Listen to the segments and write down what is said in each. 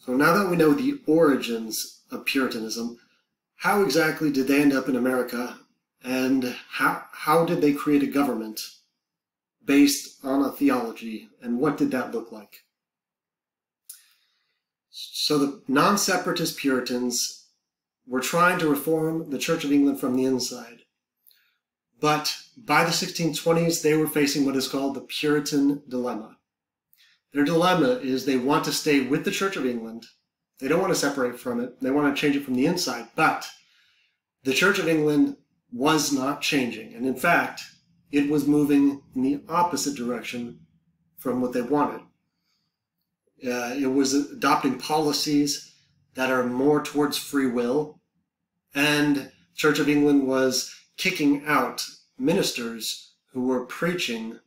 So now that we know the origins of Puritanism, how exactly did they end up in America, and how did they create a government based on a theology, and what did that look like? So the non-separatist Puritans were trying to reform the Church of England from the inside. But by the 1620s, they were facing what is called the Puritan dilemma. Their dilemma is they want to stay with the Church of England. They don't want to separate from it. They want to change it from the inside. But the Church of England was not changing. And in fact, it was moving in the opposite direction from what they wanted. It was adopting policies that are more towards free will. And Church of England was kicking out ministers who were preaching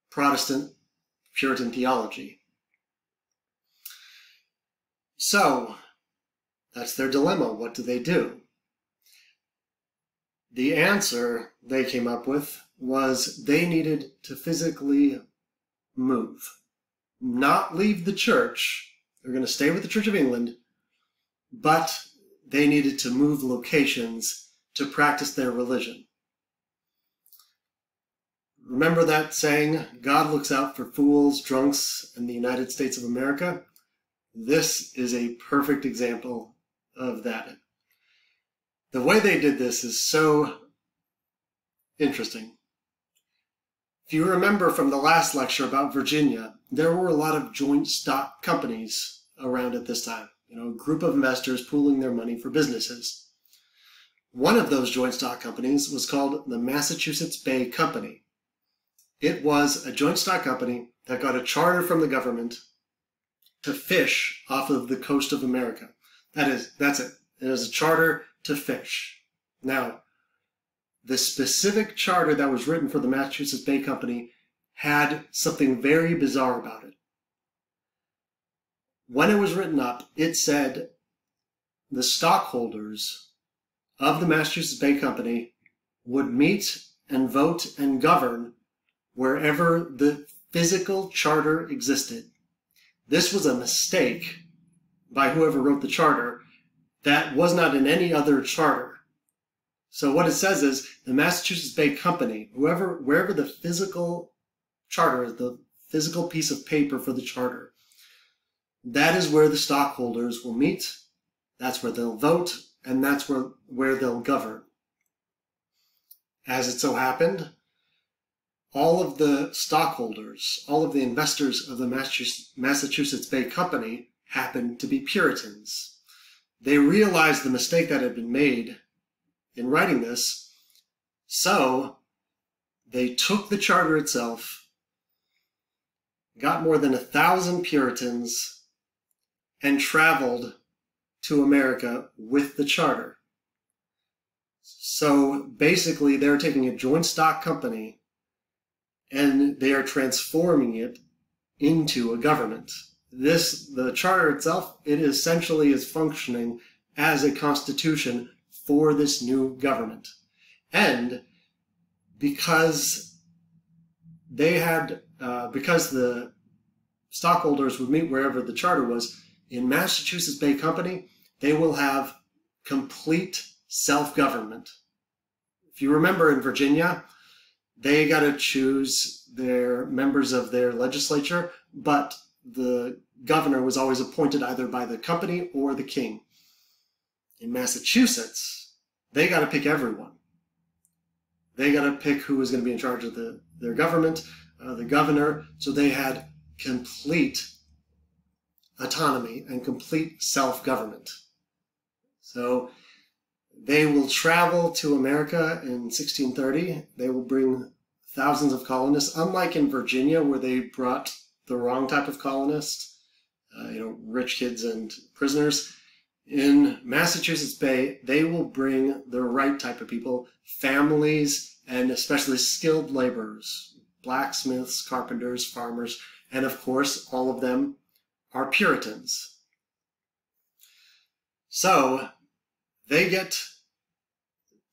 Protestant Puritan theology. So, that's their dilemma. What do they do? The answer they came up with was they needed to physically move. Not leave the church. They're going to stay with the Church of England, but they needed to move locations to practice their religion. Remember that saying, God looks out for fools, drunks, and the United States of America? This is a perfect example of that. The way they did this is so interesting. If you remember from the last lecture about Virginia, there were a lot of joint stock companies around at this time. A group of investors pooling their money for businesses. One of those joint stock companies was called the Massachusetts Bay Company. It was a joint stock company that got a charter from the government to fish off of the coast of America. That's it. It is a charter to fish. Now, the specific charter that was written for the Massachusetts Bay Company had something very bizarre about it. When it was written up, it said the stockholders of the Massachusetts Bay Company would meet and vote and govern wherever the physical charter existed. This was a mistake by whoever wrote the charter that was not in any other charter. So what it says is the Massachusetts Bay Company, wherever the physical charter is, the physical piece of paper for the charter, that is where the stockholders will meet, that's where they'll vote, and that's where they'll govern. As it so happened, all of the stockholders, all of the investors of the Massachusetts Bay Company happened to be Puritans. They realized the mistake that had been made in writing this, so they took the charter itself, got more than 1,000 Puritans, and traveled to America with the charter. So basically, they're taking a joint stock company and they are transforming it into a government. The charter itself, it essentially is functioning as a constitution for this new government. And because because the stockholders would meet wherever the charter was, in Massachusetts Bay Company, they will have complete self-government. If you remember in Virginia, they got to choose their members of their legislature, but the governor was always appointed either by the company or the king. In Massachusetts, they got to pick everyone. They got to pick who was going to be in charge of their government, the governor, so they had complete autonomy and complete self-government. So they will travel to America in 1630. They will bring thousands of colonists, unlike in Virginia where they brought the wrong type of colonists, rich kids and prisoners. In Massachusetts Bay, they will bring the right type of people, families, and especially skilled laborers, blacksmiths, carpenters, farmers, and of course, all of them are Puritans. So they get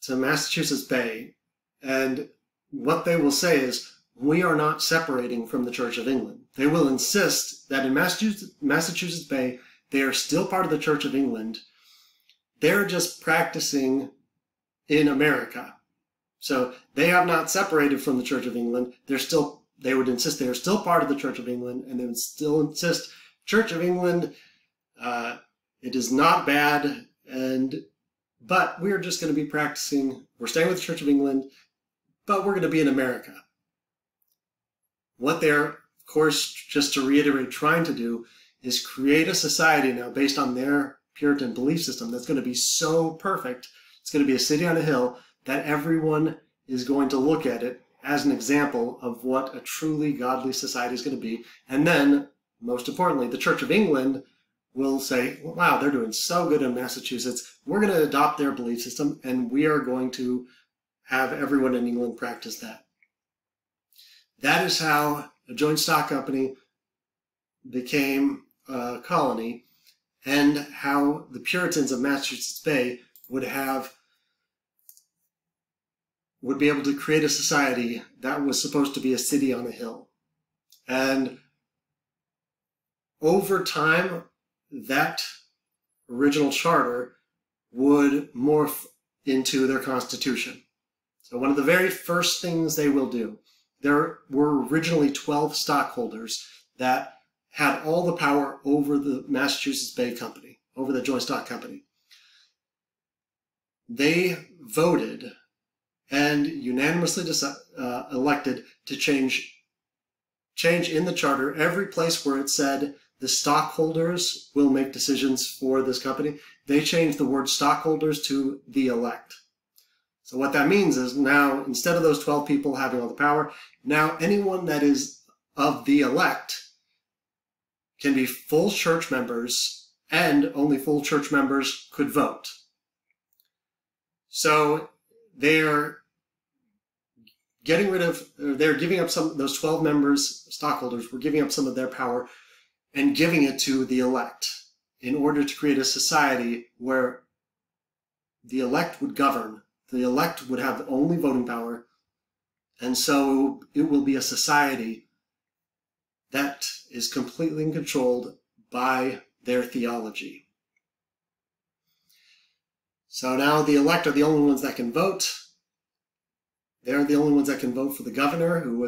to Massachusetts Bay, and what they will say is, we are not separating from the Church of England. they will insist that in Massachusetts Bay, they are still part of the Church of England. They're just practicing in America. So they have not separated from the Church of England. They would insist they are still part of the Church of England, and they would still insist Church of England, it is not bad, but we're just going to be practicing, we're staying with the Church of England, but we're going to be in America. What they're, of course, just to reiterate, trying to do is create a society now based on their Puritan belief system that's going to be so perfect. It's going to be a city on a hill that everyone is going to look at it as an example of what a truly godly society is going to be. And then, most importantly, the Church of England will say, wow, they're doing so good in Massachusetts. We're going to adopt their belief system, and we are going to have everyone in England practice that. That is how a joint stock company became a colony, and how the Puritans of Massachusetts Bay would be able to create a society that was supposed to be a city on a hill. And over time, that original charter would morph into their constitution. So one of the very first things they will do, there were originally 12 stockholders that had all the power over the Massachusetts Bay Company, over the joint stock company. They voted and unanimously elected to change in the charter every place where it said the stockholders will make decisions for this company. They changed the word stockholders to the elect. So what that means is now, instead of those 12 people having all the power, now anyone that is of the elect can be full church members, and only full church members could vote. So they're giving up those 12 members, stockholders, were giving up some of their power and giving it to the elect in order to create a society where the elect would govern. The elect would have only voting power, and so it will be a society that is completely controlled by their theology. So now the elect are the only ones that can vote. They're the only ones that can vote for the governor, who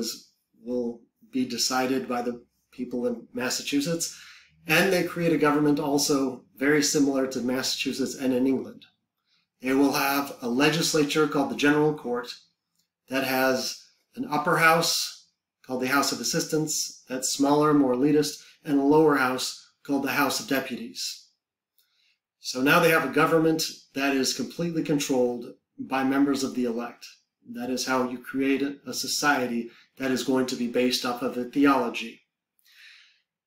will be decided by the people in Massachusetts. And they create a government also very similar to Massachusetts and in England. They will have a legislature called the General Court that has an upper house called the House of Assistants, that's smaller, more elitist, and a lower house called the House of Deputies. So now they have a government that is completely controlled by members of the elect. That is how you create a society that is going to be based off of a theology.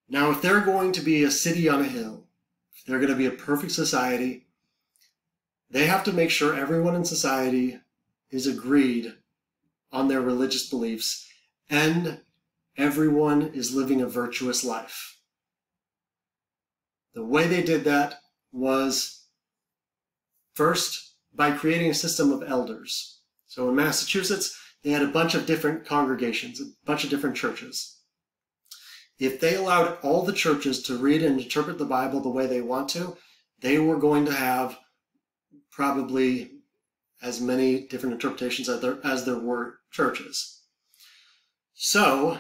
Now, if they're going to be a city on a hill, if they're going to be a perfect society, they have to make sure everyone in society is agreed on their religious beliefs and everyone is living a virtuous life. The way they did that was first by creating a system of elders. So in Massachusetts, they had a bunch of different congregations, a bunch of different churches. If they allowed all the churches to read and interpret the Bible the way they want to, they were going to have probably as many different interpretations as there were churches. So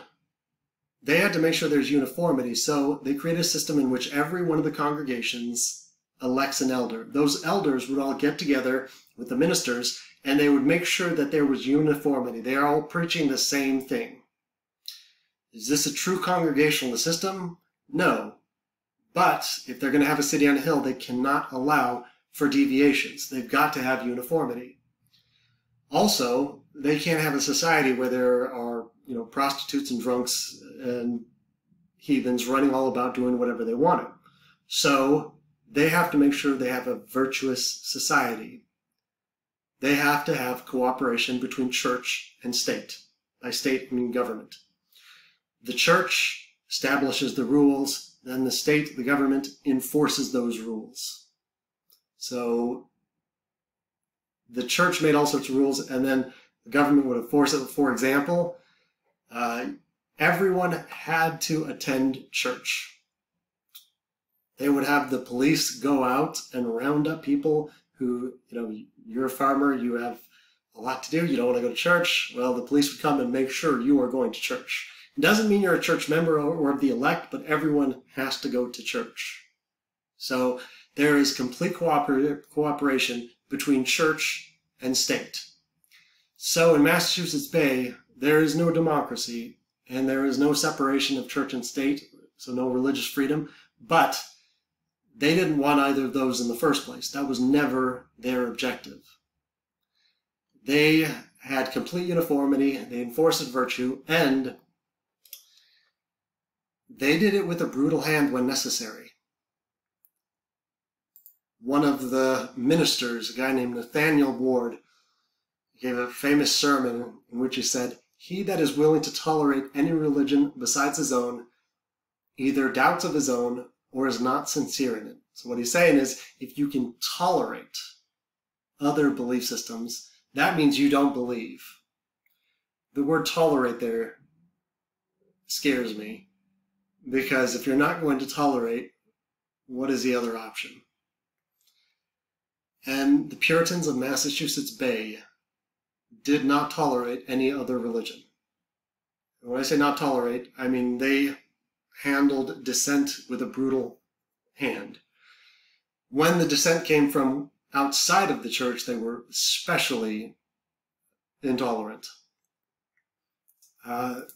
they had to make sure there's uniformity. So they created a system in which every one of the congregations elects an elder. Those elders would all get together with the ministers, and they would make sure that there was uniformity. They are all preaching the same thing. Is this a true congregational system? No. But if they're going to have a city on a hill, they cannot allow for deviations. They've got to have uniformity. Also, they can't have a society where there are, prostitutes and drunks and heathens running all about doing whatever they want to. So they have to make sure they have a virtuous society. They have to have cooperation between church and state. By state, I mean government. The church establishes the rules, then the state, the government, enforces those rules. So the church made all sorts of rules, and then the government would enforce it. For example, everyone had to attend church. They would have the police go out and round up people who, you're a farmer, you have a lot to do, you don't want to go to church. Well, the police would come and make sure you are going to church. It doesn't mean you're a church member or of the elect, but everyone has to go to church. So there is complete cooperation between church and state. So in Massachusetts Bay, there is no democracy and there is no separation of church and state, so no religious freedom, but they didn't want either of those in the first place. That was never their objective. They had complete uniformity, they enforced virtue, and they did it with a brutal hand when necessary. One of the ministers, a guy named Nathaniel Ward, gave a famous sermon in which he said, "He that is willing to tolerate any religion besides his own either doubts of his own or is not sincere in it." So what he's saying is, if you can tolerate other belief systems, that means you don't believe. The word tolerate there scares me, because if you're not going to tolerate, what is the other option? And the Puritans of Massachusetts Bay did not tolerate any other religion. And when I say not tolerate, I mean they handled dissent with a brutal hand. When the dissent came from outside of the church, they were especially intolerant. One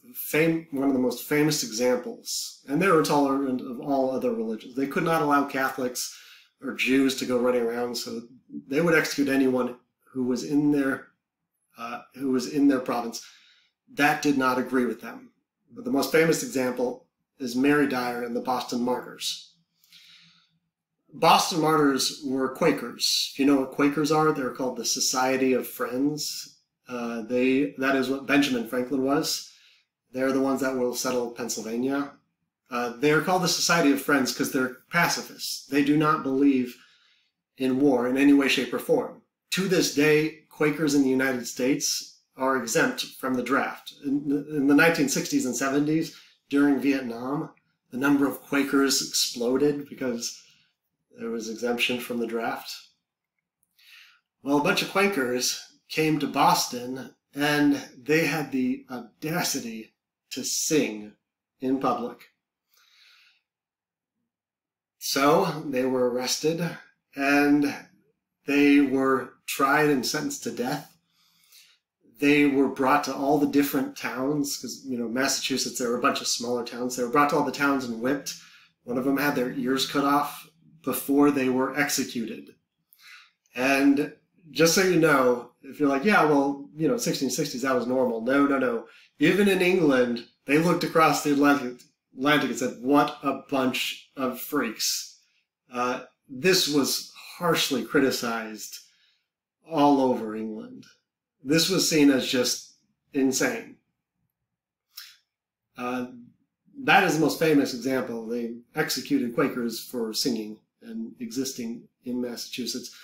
of the most famous examples, and they were tolerant of all other religions. They could not allow Catholics or Jews to go running around, so they would execute anyone who was in their province that did not agree with them. But the most famous example is Mary Dyer and the Boston Martyrs. Boston Martyrs were Quakers. If you know what Quakers are, they're called the Society of Friends. That is what Benjamin Franklin was. They're the ones that will settle Pennsylvania. They're called the Society of Friends because they're pacifists. They do not believe in war in any way, shape, or form. To this day, Quakers in the United States are exempt from the draft. In the 1960s and 70s, during Vietnam, the number of Quakers exploded because there was exemption from the draft. Well, a bunch of Quakers came to Boston, and they had the audacity to sing in public. So they were arrested, and they were tried and sentenced to death. They were brought to all the different towns, because, Massachusetts, there were a bunch of smaller towns. They were brought to all the towns and whipped. One of them had their ears cut off before they were executed. And just so you know, if you're like, yeah, well, 1660s, that was normal. No. Even in England, they looked across the Atlantic and said, what a bunch of freaks. This was harshly criticized all over England. This was seen as just insane. That is the most famous example. They executed Quakers for singing and existing in Massachusetts.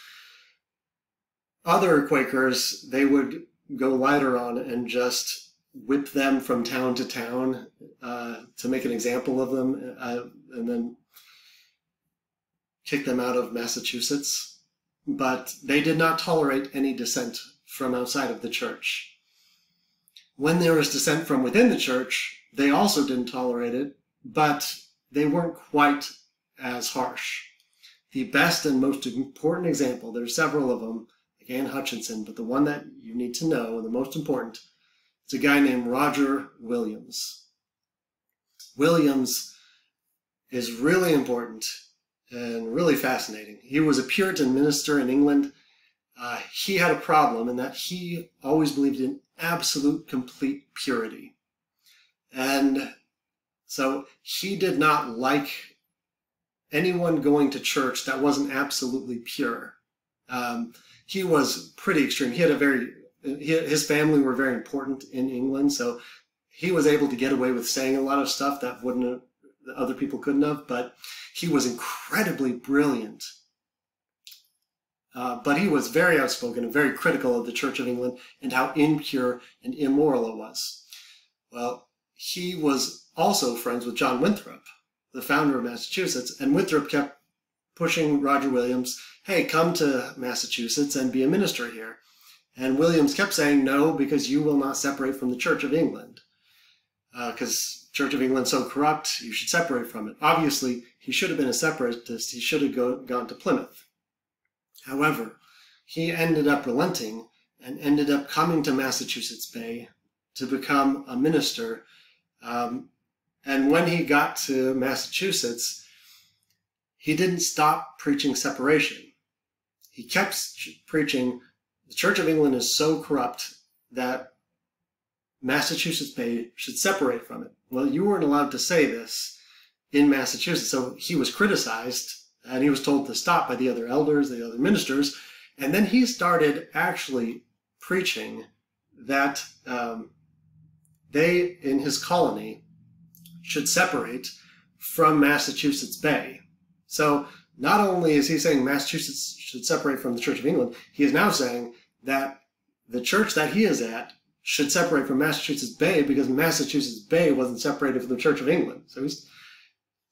Other Quakers, they would go lighter on and just whip them from town to town to make an example of them, and then kick them out of Massachusetts. But they did not tolerate any dissent from outside of the church. When there was dissent from within the church, they also didn't tolerate it, but they weren't quite as harsh. The best and most important example, there are several of them, like Anne Hutchinson, but the one that you need to know, and the most important, is a guy named Roger Williams. Williams is really important and really fascinating. He was a Puritan minister in England. He had a problem in that he always believed in absolute, complete purity. And so he did not like anyone going to church that wasn't absolutely pure. He was pretty extreme. His family were very important in England, so he was able to get away with saying a lot of stuff that other people couldn't have, but he was incredibly brilliant. But he was very outspoken and very critical of the Church of England and how impure and immoral it was. Well, he was also friends with John Winthrop, the founder of Massachusetts, and Winthrop kept pushing Roger Williams, hey, come to Massachusetts and be a minister here. And Williams kept saying, no, because you will not separate from the Church of England. Because Church of England is so corrupt, you should separate from it. Obviously, he should have been a separatist. He should have gone to Plymouth. However, he ended up relenting and ended up coming to Massachusetts Bay to become a minister. And when he got to Massachusetts, he didn't stop preaching separation. He kept preaching, the Church of England is so corrupt that Massachusetts Bay should separate from it. Well, you weren't allowed to say this in Massachusetts, so he was criticized, and he was told to stop by the other elders, the other ministers, and then he started actually preaching that they, in his colony, should separate from Massachusetts Bay. So not only is he saying Massachusetts should separate from the Church of England, he is now saying that the church that he is at should separate from Massachusetts Bay because Massachusetts Bay wasn't separated from the Church of England. So he's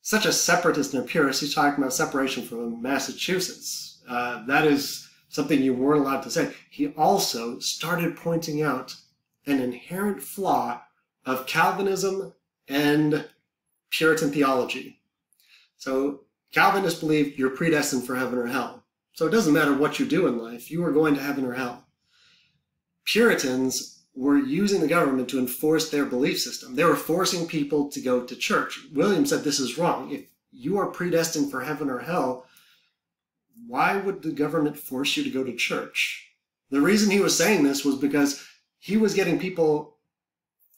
such a separatist and a purist, he's talking about separation from Massachusetts. That is something you weren't allowed to say. He also started pointing out an inherent flaw of Calvinism and Puritan theology. So Calvinists believe you're predestined for heaven or hell. So it doesn't matter what you do in life, you are going to heaven or hell. Puritans were using the government to enforce their belief system. They were forcing people to go to church. William said this is wrong. If you are predestined for heaven or hell, why would the government force you to go to church? The reason he was saying this was because he was getting people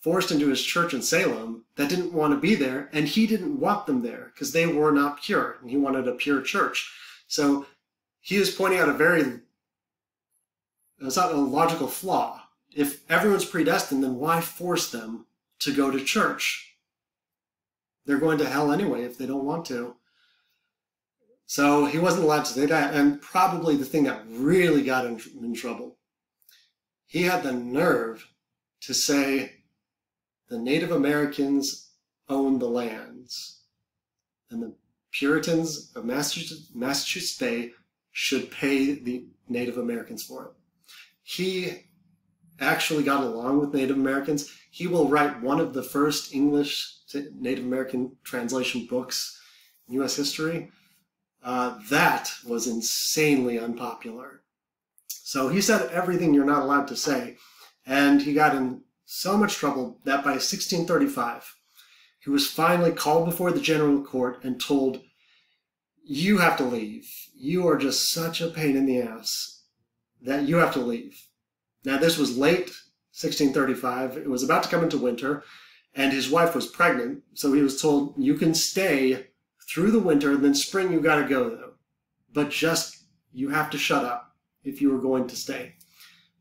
forced into his church in Salem that didn't want to be there, and he didn't want them there because they were not pure, and he wanted a pure church. So he is pointing out it's not a logical flaw. If everyone's predestined, then why force them to go to church? They're going to hell anyway if they don't want to. So he wasn't allowed to say that, and probably the thing that really got him in trouble, he had the nerve to say the Native Americans own the lands, and the Puritans of Massachusetts Bay should pay the Native Americans for it. He actually got along with Native Americans. He will write one of the first English to Native American translation books in U.S. history. That was insanely unpopular. So he said everything you're not allowed to say, and he got in so much trouble that by 1635, he was finally called before the General Court and told, you have to leave. You are just such a pain in the ass that you have to leave. Now, this was late 1635. It was about to come into winter, and his wife was pregnant, so he was told, you can stay through the winter, and then spring you got to go, though. But you have to shut up if you were going to stay.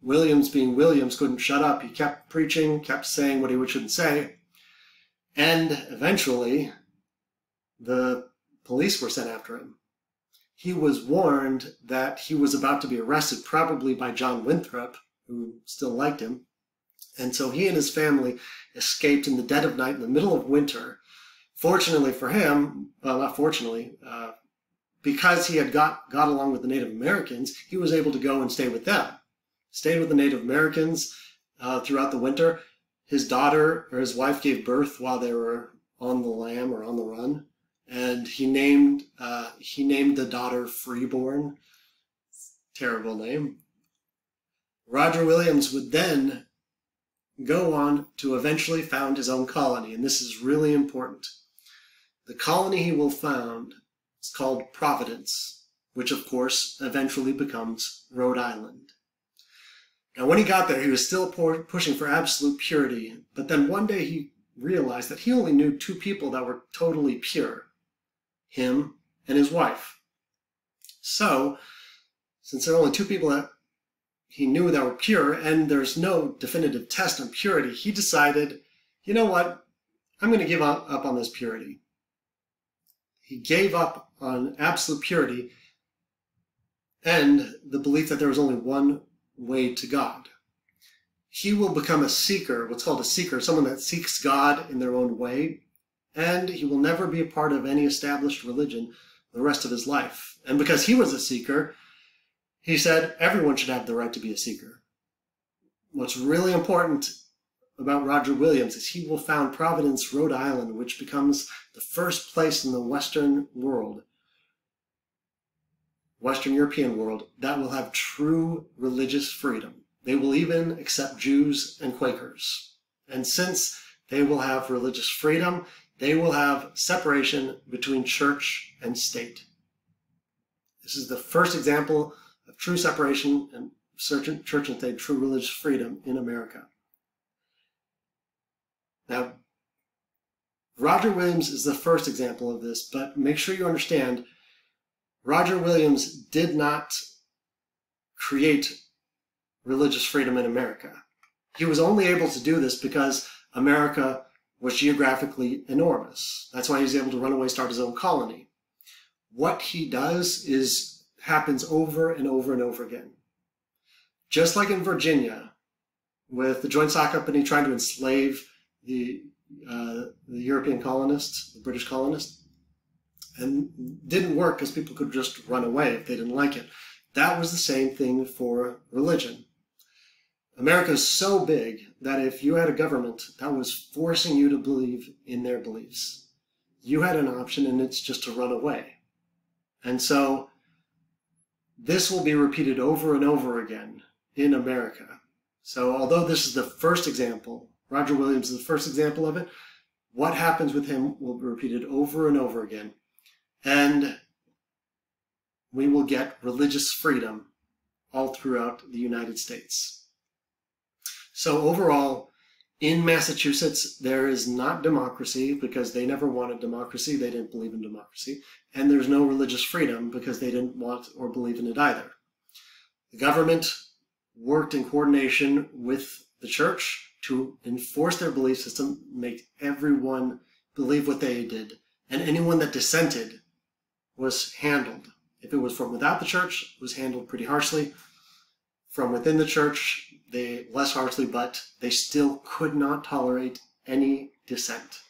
Williams, being Williams, couldn't shut up. He kept preaching, kept saying what he shouldn't say, and eventually the police were sent after him. He was warned that he was about to be arrested, probably by John Winthrop, who still liked him. And so he and his family escaped in the dead of night in the middle of winter. Fortunately for him, well, not fortunately, because he had got along with the Native Americans, he was able to go and stay with them. Stayed with the Native Americans throughout the winter. His daughter, or his wife, gave birth while they were on the lam or on the run. And he named the daughter Freeborn. Terrible name. Roger Williams would then go on to eventually found his own colony, and this is really important. The colony he will found is called Providence, which of course eventually becomes Rhode Island. Now when he got there, he was still pushing for absolute purity, but then one day he realized that he only knew two people that were totally pure, him and his wife. So, since there are only two people that he knew that were pure, and there's no definitive test on purity, he decided, you know what, I'm going to give up on this purity. He gave up on absolute purity and the belief that there was only one way to God. he will become a seeker, what's called a seeker, someone that seeks God in their own way, and he will never be a part of any established religion the rest of his life. And because he was a seeker, he said everyone should have the right to be a seeker. What's really important about Roger Williams is he will found Providence, Rhode Island, which becomes the first place in the Western world, Western European world, that will have true religious freedom. They will even accept Jews and Quakers. And since they will have religious freedom, they will have separation between church and state. This is the first example of true separation and church and state, true religious freedom in America. Now, Roger Williams is the first example of this, but make sure you understand, Roger Williams did not create religious freedom in America. He was only able to do this because America was geographically enormous. That's why he's able to run away, start his own colony. What he does happens over and over and over again. Just like in Virginia, with the Joint Stock Company trying to enslave the European colonists, the British colonists, and didn't work because people could just run away if they didn't like it. That was the same thing for religion. America is so big that if you had a government that was forcing you to believe in their beliefs, you had an option, and it's just to run away. And so this will be repeated over and over again in America. So although this is the first example, Roger Williams is the first example of it, what happens with him will be repeated over and over again. And we will get religious freedom all throughout the United States. So overall, in Massachusetts, there is not democracy because they never wanted democracy. They didn't believe in democracy. And there's no religious freedom because they didn't want or believe in it either. The government worked in coordination with the church to enforce their belief system, make everyone believe what they did. And anyone that dissented was handled. If it was from without the church, it was handled pretty harshly. From within the church, less harshly, but they still could not tolerate any dissent.